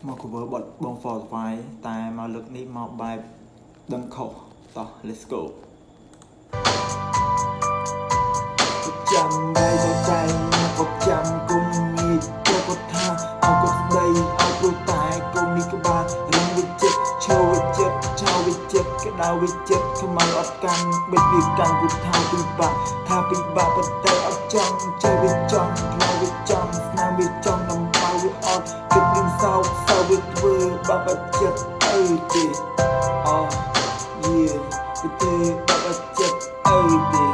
មក cover បទបង for five តែមកលើកនេះមកបែបដឹងខុសតោះ let's go ចាំដៃចែងអត់ចាំគុំងាយចូលគាត់ថាអត់គាត់ស្ដីអត់ព្រោះតែគុំនេះក្បាលរងវិចិត្រឈោវិចិត្រឆោវិចិត្រក្តៅវិចិត្រខ្មៅអត់កាន់បិទវាកាន់ពុទ្ធថាពិបាកប៉ុន្តែអត់ចង់ចេះវាចង់ខ្លោវាចង់ស្នាមវាចង់ដំបៅវាអត់គិតនឹងសោកវាធ្វើបាបចិត្តអើទេអូយេវាទេបាបចិត្តអើទេ